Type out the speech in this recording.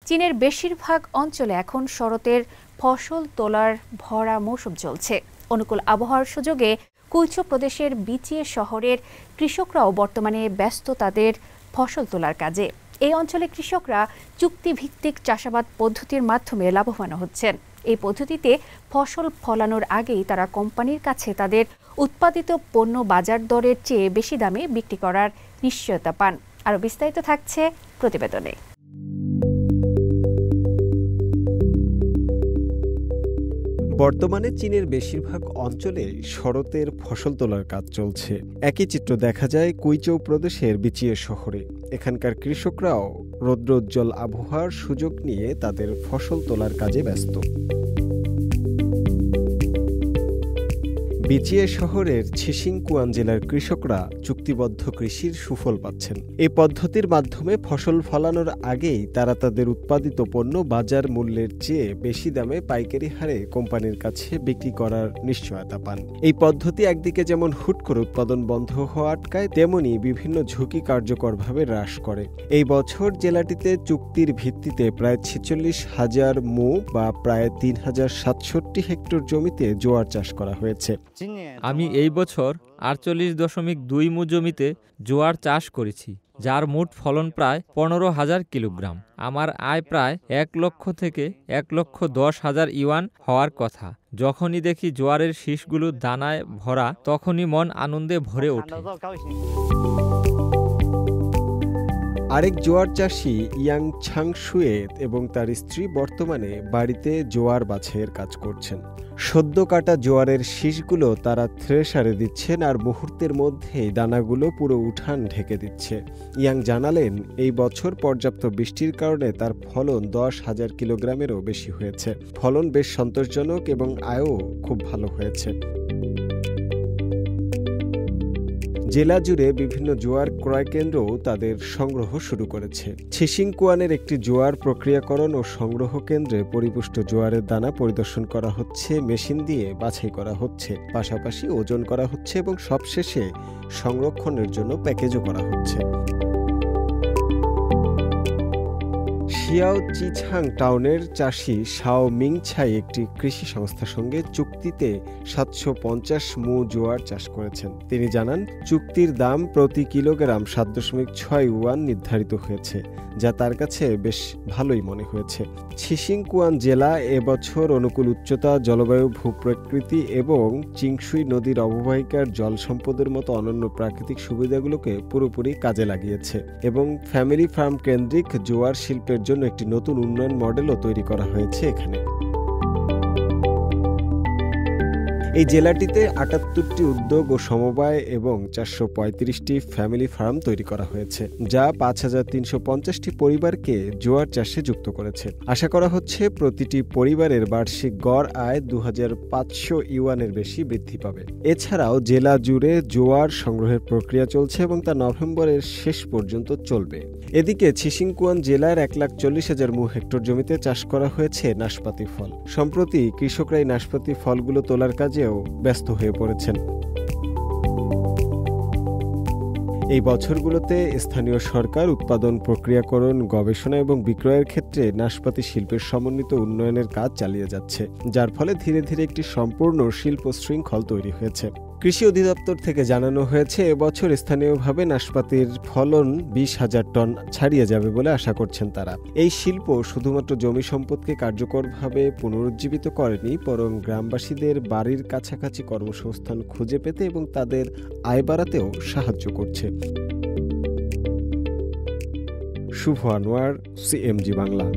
চীনের বেশিরভাগ অঞ্চলে এখন শরতের ফসল তোলার ভরা মৌসুম চলছে। অনুকূল আবহাওয়ার সুযোগে কুইচৌ প্রদেশের বিচিয়ে শহরের কৃষকরাও বর্তমানে ব্যস্ত তাদের ফসল তোলার কাজে। এই অঞ্চলে কৃষকরা চুক্তিভিত্তিক চাষাবাদ পদ্ধতির মাধ্যমে লাভবান হচ্ছেন। এই পদ্ধতিতে ফসল ফলানোর আগেই তারা কোম্পানির কাছে তাদের উৎপাদিত পণ্য বাজার দরের চেয়ে বেশি দামে বিক্রি করার নিশ্চয়তা পান। আরও বিস্তারিত থাকছে প্রতিবেদনে। বর্তমানে চীনের বেশিরভাগ অঞ্চলে শরতের ফসল তোলার কাজ চলছে। একই চিত্র দেখা যায় কুইচৌ প্রদেশের বিচিয়ে শহরে। এখানকার কৃষকরাও রৌদ্রোজ্জ্বল আবহাওয়ার সুযোগ নিয়ে তাদের ফসল তোলার কাজে ব্যস্ত। বিচিয়ে শহরের ছিসিংকুয়ান জেলার কৃষকরা চুক্তিবদ্ধ কৃষির সুফল পাচ্ছেন। এই পদ্ধতির মাধ্যমে ফসল ফলানোর আগেই তারা তাদের উৎপাদিত পণ্য বাজার মূল্যের চেয়ে বেশি দামে পাইকারি হারে কোম্পানির কাছে বিক্রি করার নিশ্চয়তা পান। এই পদ্ধতি একদিকে যেমন হুট করে উৎপাদন বন্ধ হওয়া আটকায়, তেমনি বিভিন্ন ঝুঁকি কার্যকরভাবে হ্রাস করে। এই বছর জেলাটিতে চুক্তির ভিত্তিতে প্রায় ৪৬,০০০ মো বা প্রায় ৩,০৬৭ হেক্টর জমিতে জোয়ার চাষ করা হয়েছে। আমি এই বছর ৪৮.২ মু জমিতে জোয়ার চাষ করেছি, যার মোট ফলন প্রায় ১৫,০০০ কিলোগ্রাম। আমার আয় প্রায় ১ লক্ষ থেকে ১,১০,০০০ ইউয়ান হওয়ার কথা। যখনই দেখি জোয়ারের শীষগুলো দানায় ভরা, তখনই মন আনন্দে ভরে ওঠে। আরেক জোয়ার চাষি ইয়াং ছাংশুয়ে এবং তার স্ত্রী বর্তমানে বাড়িতে জোয়ার বাছাইয়ের কাজ করছেন। সদ্য কাটা জোয়ারের শীষগুলো তারা থ্রেশারে দিচ্ছেন, আর মুহূর্তের মধ্যেই দানাগুলো পুরো উঠান ঢেকে দিচ্ছে। ইয়াং জানালেন, এই বছর পর্যাপ্ত বৃষ্টির কারণে তার ফলন ১০,০০০ কিলোগ্রামেরও বেশি হয়েছে। ফলন বেশ সন্তোষজনক এবং আয়ও খুব ভালো হয়েছে। জেলা জুড়ে বিভিন্ন জোয়ার ক্রয় কেন্দ্রও তাদের সংগ্রহ শুরু করেছে। ছিসিংকুয়ানের একটি জোয়ার প্রক্রিয়াকরণ ও সংগ্রহ কেন্দ্রে পরিপুষ্ট জোয়ারের দানা পরিদর্শন করা হচ্ছে, মেশিন দিয়ে বাছাই করা হচ্ছে, পাশাপাশি ওজন করা হচ্ছে এবং সবশেষে সংরক্ষণের জন্য প্যাকেজও করা হচ্ছে। শিয়াও চিছাং টাউনের চাষি শাও মিংছাই একটি কৃষি সংস্থার সঙ্গে চুক্তিতে ৭৫০ মু জোয়ার চাষ করেছেন। তিনি জানান, চুক্তির দাম প্রতি কিলোগ্রাম ৭.৬ ইউয়ান নির্ধারিত হয়েছে, যা তার কাছে বেশ ভালোই মনে হয়েছে। ছিসিংকুয়ান জেলা এবছর অনুকূল উচ্চতা, জলবায়ু, ভূপ্রকৃতি এবং চিংশুই নদীর অববাহিকার জল সম্পদের মতো অনন্য প্রাকৃতিক সুবিধাগুলোকে পুরোপুরি কাজে লাগিয়েছে এবং ফ্যামিলি ফার্ম কেন্দ্রিক জোয়ার শিল্পের জন্য একটি নতুন উন্নয়ন মডেলও তৈরি করা হয়েছে এখানে। এই জেলাটিতে ৭৮টি উদ্যোগ ও সমবায় এবং ৪৩৫টি ফ্যামিলি ফার্ম তৈরি করা হয়েছে, যা ৫,৩৫০টি পরিবারকে জোয়ার চাষে যুক্ত করেছে। আশা করা হচ্ছে প্রতিটি পরিবারের বার্ষিক গড় আয় ২৫০০ ইউয়ানের বেশি বৃদ্ধি পাবে। এছাড়াও জেলা জুড়ে জোয়ার সংগ্রহের প্রক্রিয়া চলছে এবং তা নভেম্বরের শেষ পর্যন্ত চলবে। এদিকে ছিসিংকুয়ান জেলার ১,৪০,০০০ মু হেক্টর জমিতে চাষ করা হয়েছে নাশপাতি ফল। সম্প্রতি কৃষকরা এই নাশপাতি ফলগুলো তোলার কাজেও ব্যস্ত হয়ে পড়েছেন। এই বছরগুলোতে স্থানীয় সরকার উৎপাদন, প্রক্রিয়াকরণ, গবেষণা এবং বিক্রয়ের ক্ষেত্রে নাশপাতি শিল্পের সমন্বিত উন্নয়নের কাজ চালিয়ে যাচ্ছে, যার ফলে ধীরে ধীরে একটি সম্পূর্ণ শিল্প শৃঙ্খল তৈরি হয়েছে। কৃষি অধিদপ্তর থেকে জানানো হয়েছে, এবছর স্থানীয়ভাবে নাশপাতির ফলন ২০,০০০ টন ছাড়িয়ে যাবে বলে আশা করছেন তারা। এই শিল্প শুধুমাত্র জমি সম্পদকে কার্যকরভাবে পুনরুজ্জীবিত করেনি, বরং গ্রামবাসীদের বাড়ির কাছাকাছি কর্মসংস্থান খুঁজে পেতে এবং তাদের আয় বাড়াতেও সাহায্য করছে। শুভ আনোয়ার, সিএমজি বাংলা।